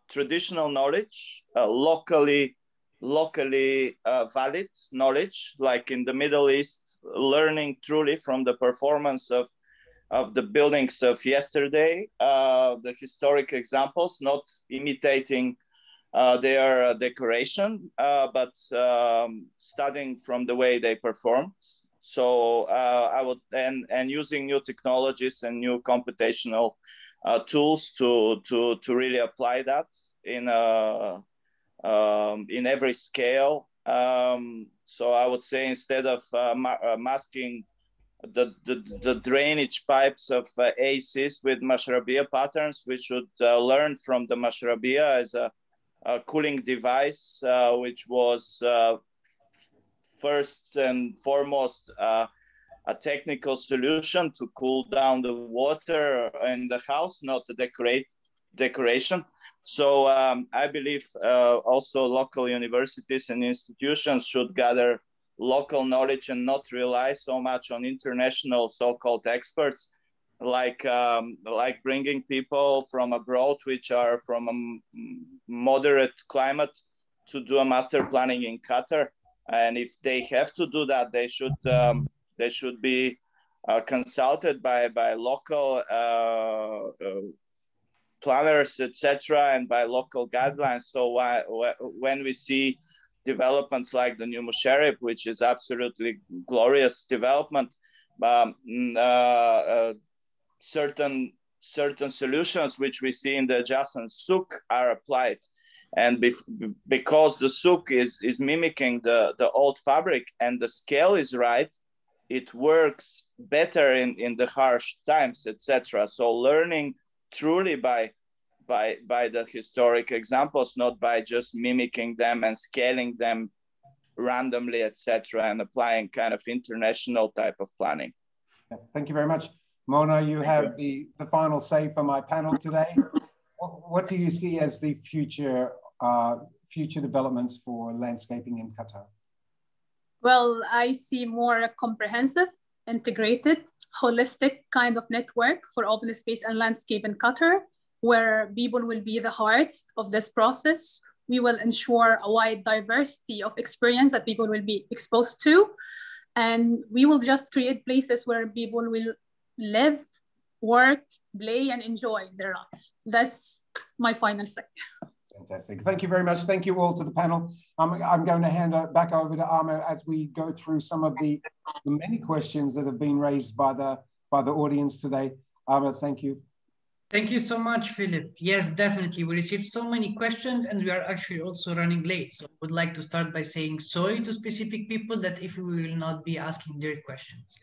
traditional knowledge, locally valid knowledge, like in the Middle East, learning truly from the performance of the buildings of yesterday, the historic examples, not imitating their decoration, but studying from the way they performed. So I would, and using new technologies and new computational tools to really apply that in every scale. So I would say instead of masking the drainage pipes of ACs with Mashrabiyya patterns, we should learn from the Mashrabiyya as a cooling device, which was first and foremost a technical solution to cool down the water in the house, not the decoration. So I believe also local universities and institutions should gather local knowledge and not rely so much on international so-called experts, like bringing people from abroad, which are from a moderate climate, to do a master planning in Qatar. And if they have to do that, they should be consulted by local planners, etc., and by local guidelines. So when we see developments like the new Musharraf, which is absolutely glorious development, certain solutions which we see in the adjacent souk are applied. And because the souk is mimicking the old fabric and the scale is right, it works better in the harsh times, etc. So learning truly by the historic examples, not by just mimicking them and scaling them randomly, etc., and applying kind of international type of planning. Thank you very much. Mona, you have the final say for my panel today. What do you see as the future developments for landscaping in Qatar? Well, I see more comprehensive, integrated, holistic kind of network for open space and landscape in Qatar, where people will be the heart of this process. We will ensure a wide diversity of experience that people will be exposed to. And we will just create places where people will live, work, play, and enjoy their life. That's my final say. Fantastic. Thank you very much. Thank you all to the panel. I'm going to hand it back over to Ahmed as we go through some of the many questions that have been raised by the audience today. Ahmed, thank you. Thank you so much, Philip. Yes, definitely. We received so many questions and we are actually also running late. So I would like to start by saying sorry to specific people that if we will not be asking their questions.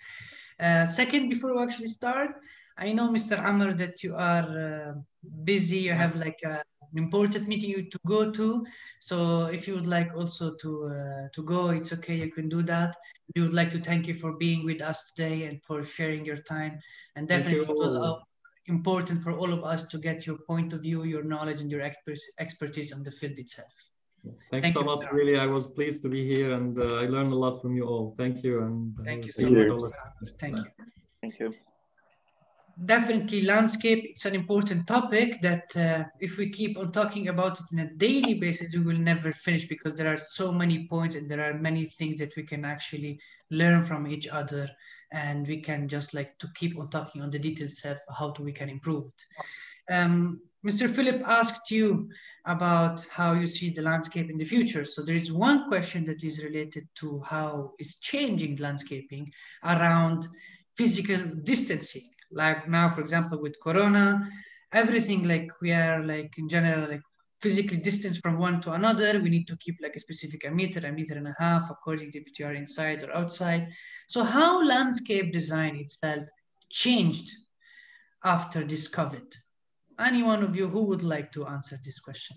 Second, before we actually start, I know, Mr. Amr, that you are busy. You have like an important meeting to go to. So if you would like also to go, it's okay. You can do that. We would like to thank you for being with us today and for sharing your time. And definitely it was important for all of us to get your point of view, your knowledge, and your expertise on the field itself. Thanks a lot. Really, I was pleased to be here, and I learned a lot from you all. Thank you. And thank you so much. Thank you. Thank you. Definitely, landscape, it's an important topic that if we keep on talking about it on a daily basis, we will never finish, because there are so many points and there are many things that we can actually learn from each other, and we can just like to keep on talking on the details of how we can improve it. Mr. Philip asked you about how you see the landscape in the future. So there is one question that is related to how is changing landscaping around physical distancing. Like now, for example, with Corona, everything like we are like in general, like physically distanced from one to another. We need to keep like a specific a meter and a half, according to if you are inside or outside. So how landscape design itself changed after this COVID? Any one of you who would like to answer this question?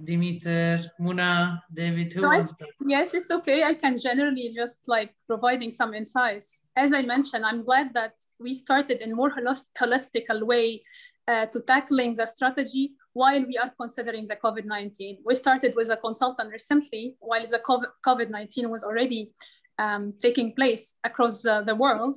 Dimiter, Muna, David, who wants to? Yes, it's okay. I can generally just like providing some insights. As I mentioned, I'm glad that we started in more holistical way to tackling the strategy while we are considering the COVID-19. We started with a consultant recently, while the COVID-19 was already taking place across the world,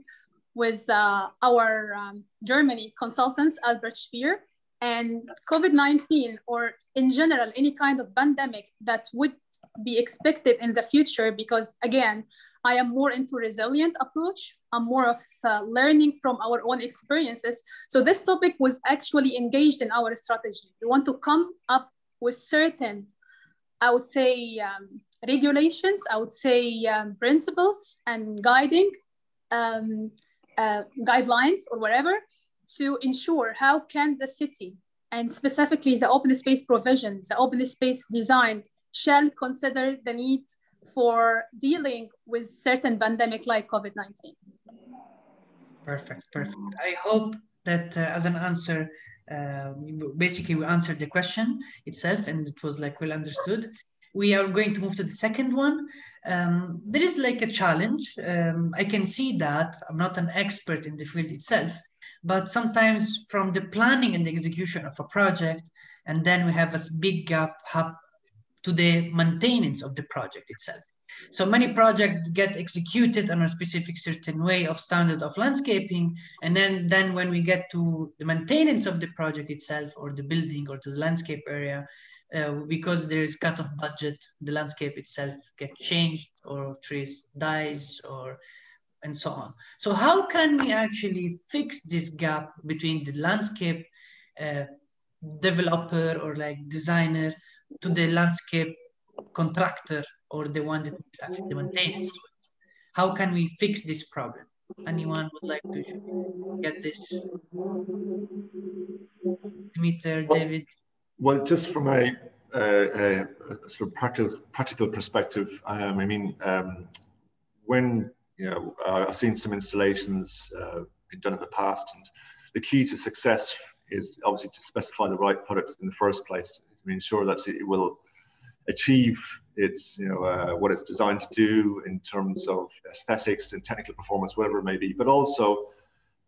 with our Germany consultants, Albert Speer. And COVID-19, or in general, any kind of pandemic that would be expected in the future, because again, I am more into resilient approach. I'm more of learning from our own experiences. So this topic was actually engaged in our strategy. We want to come up with certain, I would say, regulations, I would say principles and guiding guidelines or whatever, to ensure how can the city, and specifically the open space provision, the open space design, shall consider the need for dealing with certain pandemic like COVID-19. Perfect, perfect. I hope that as an answer, basically we answered the question itself and it was like well understood. We are going to move to the second one. There is like a challenge. I can see that I'm not an expert in the field itself, but sometimes from the planning and the execution of a project, and then we have a big gap to the maintenance of the project itself. So many projects get executed on a specific certain way of standard of landscaping. And then when we get to the maintenance of the project itself, or the building, or to the landscape area, because there is cut of budget, the landscape itself gets changed, or trees dies, or and so on. So how can we actually fix this gap between the landscape developer or like designer to the landscape contractor, or the one that actually maintains? How can we fix this problem? Anyone would like to get this? Dimiter, David? Well, just from a sort of practical perspective, I mean, when I've seen some installations been done in the past, and the key to success is obviously to specify the right product in the first place, to ensure that it will achieve its, what it's designed to do in terms of aesthetics and technical performance, whatever it may be. But also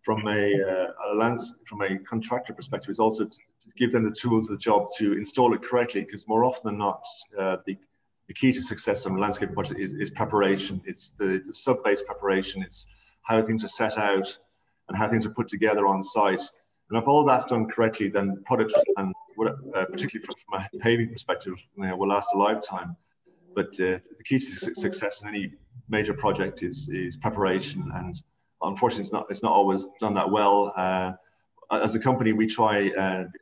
from a contractor perspective, is also to give them the tools of the job to install it correctly, because more often than not, the key to success on a landscape project is preparation. It's the sub-base preparation. It's how things are set out and how things are put together on site. And if all that's done correctly, then product, and particularly from a paving perspective, will last a lifetime. But the key to success in any major project is preparation, and unfortunately, it's not always done that well. As a company, we try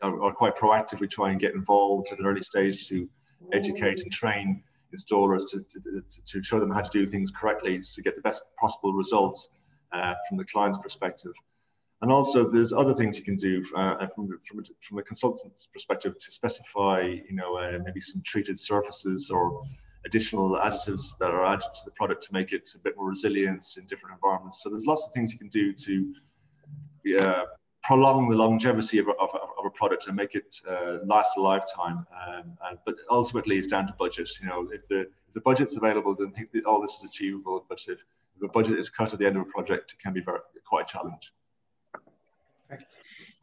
are quite proactive. We try and get involved at an early stage to educate and train installers to show them how to do things correctly to get the best possible results from the client's perspective. And also, there's other things you can do from a consultant's perspective to specify, maybe some treated surfaces or additional additives that are added to the product to make it a bit more resilient in different environments. So there's lots of things you can do to prolong the longevity of a product and make it last a lifetime. But ultimately, it's down to budget. If the budget's available, then I think that all this is achievable. But if the budget is cut at the end of a project, it can be quite a challenge.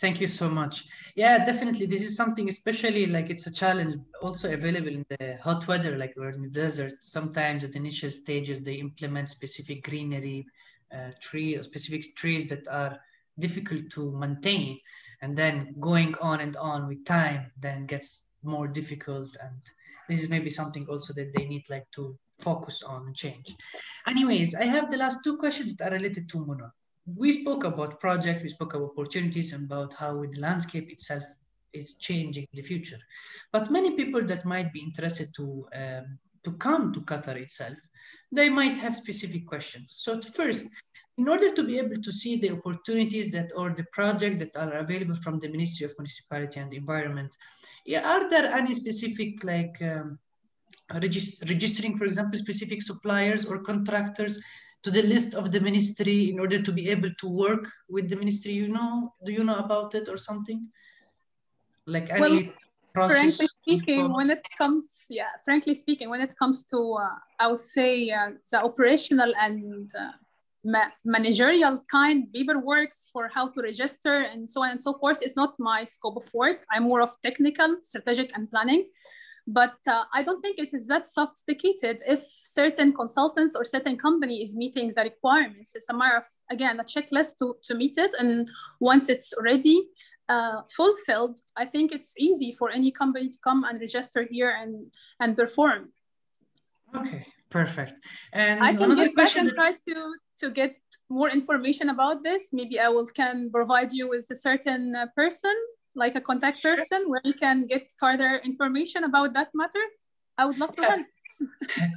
Thank you so much. Yeah, definitely. This is something, especially like it's a challenge also available in the hot weather, like we're in the desert. Sometimes at the initial stages, they implement specific greenery, specific trees that are difficult to maintain. And then going on and on with time then gets more difficult. And this is maybe something also that they need like to focus on and change. Anyways, I have the last two questions that are related to Muna. We spoke about projects, we spoke about opportunities, and about how the landscape itself is changing in the future. But many people that might be interested to come to Qatar itself, they might have specific questions. So first, in order to be able to see the opportunities or the projects that are available from the Ministry of Municipality and Environment, are there any specific like registering, for example, specific suppliers or contractors to the list of the ministry in order to be able to work with the ministry? Do you know about it or something? Like any process. Frankly speaking, when it comes to, I would say, the operational and managerial kind paperwork for how to register and so on and so forth is not my scope of work. I'm more of technical, strategic, and planning. But I don't think it is that sophisticated. If certain consultants or certain company is meeting the requirements, it's a matter of, again, a checklist to meet it. And once it's already fulfilled, I think it's easy for any company to come and register here and perform. Okay, perfect. And I can another get back and question try to get more information about this. Maybe I can provide you with a certain person, like a contact person, where you can get further information about that matter. I would love to help.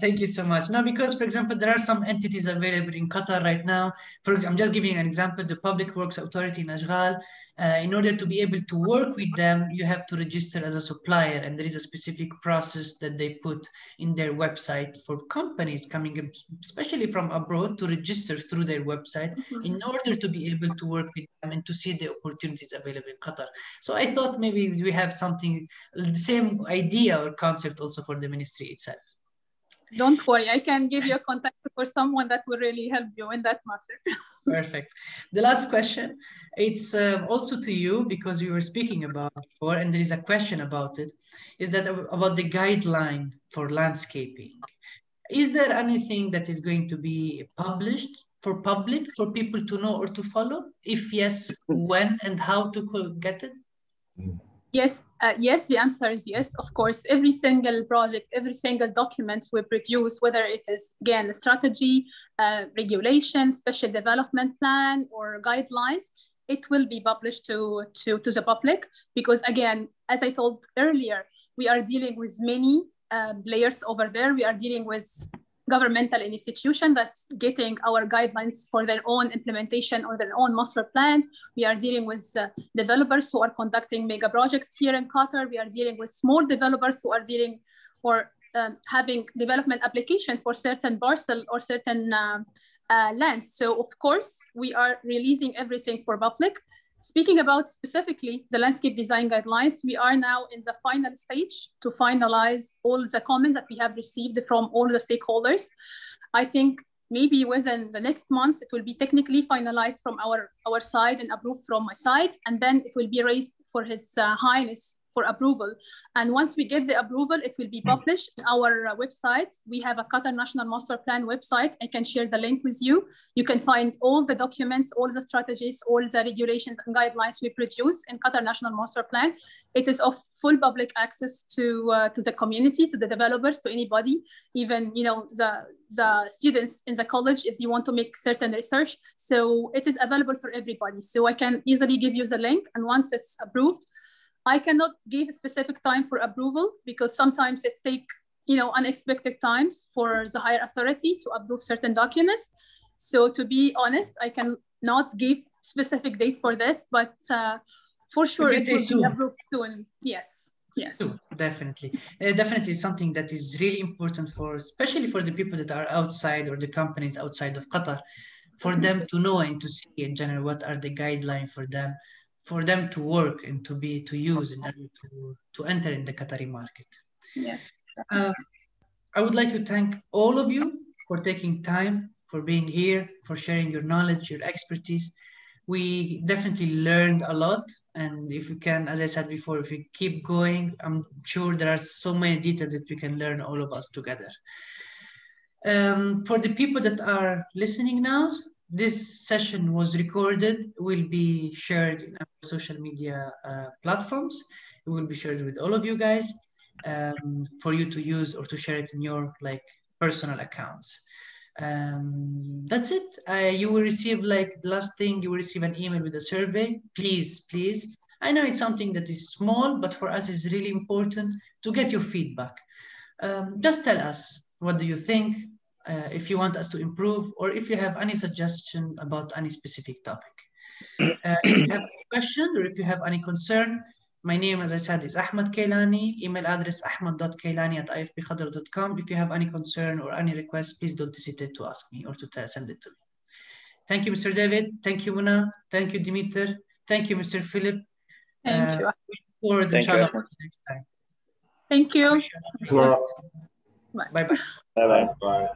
Thank you so much. No, because, for example, there are some entities available in Qatar right now. For example, I'm just giving an example, the Public Works Authority in Ashghal. In order to be able to work with them, you have to register as a supplier, and there is a specific process that they put in their website for companies coming in, especially from abroad, to register through their website in order to be able to work with them and to see the opportunities available in Qatar. So I thought maybe we have something, the same idea or concept also for the ministry itself. Don't worry, I can give you a contact for someone that will really help you in that matter. Perfect. The last question, it's also to you, because we were speaking about it before, and there is a question about it, is that about the guideline for landscaping. Is there anything that is going to be published for public, for people to know or to follow? If yes, when and how to get it? Yes, yes, the answer is yes, of course. Every single project, every single document we produce, whether it is, again, a strategy, regulation, special development plan, or guidelines, it will be published to the public. Because, again, as I told earlier, we are dealing with many players over there. We are dealing with governmental institution that's getting our guidelines for their own implementation or their own master plans. We are dealing with developers who are conducting mega projects here in Qatar. We are dealing with small developers who are dealing or having development application for certain parcel or certain lands. So of course, we are releasing everything for public. Speaking about specifically the landscape design guidelines, we are now in the final stage to finalize all the comments that we have received from all the stakeholders. I think maybe within the next months, it will be technically finalized from our side and approved from my side, and then it will be raised for His Highness for approval. And once we get the approval, it will be published on our website. We have a Qatar National Master Plan website. I can share the link with you. You can find all the documents, all the strategies, all the regulations and guidelines we produce in Qatar National Master Plan. It is of full public access to the community, to the developers, to anybody, even the students in the college if you want to make certain research. So it is available for everybody. So I can easily give you the link, and once it's approved, I cannot give a specific time for approval because sometimes it takes, unexpected times for the higher authority to approve certain documents. So to be honest, I cannot give specific date for this, but for sure it will be approved soon. Yes. Yes. Definitely. Definitely something that is really important especially for the people that are outside or the companies outside of Qatar, for them to know and to see in general what are the guidelines for them to work and to use in order to enter in the Qatari market. Yes. I would like to thank all of you for taking time, for being here, for sharing your knowledge, your expertise. We definitely learned a lot. And if we can, as I said before, if we keep going, I'm sure there are so many details that we can learn all of us together. For the people that are listening now, this session was recorded, will be shared in our social media platforms. It will be shared with all of you guys for you to use or to share it in your personal accounts. That's it. You will receive the last thing, you will receive an email with a survey. Please. I know it's something that is small, but for us it's really important to get your feedback. Just tell us, what do you think? If you want us to improve, or if you have any suggestion about any specific topic. If you have any question or if you have any concern, my name, as I said, is Ahmad Kailani. Email address ahmad.kailani@ifbqadar.com. If you have any concern or any request, please don't hesitate to ask me or to send it to me. Thank you, Mr. David. Thank you, Muna. Thank you, Dimiter. Thank you, Mr. Philip. Thank you. Look forward, inshallah, for the next time. Thank you. So, Bye. Bye-bye. Bye-bye. bye.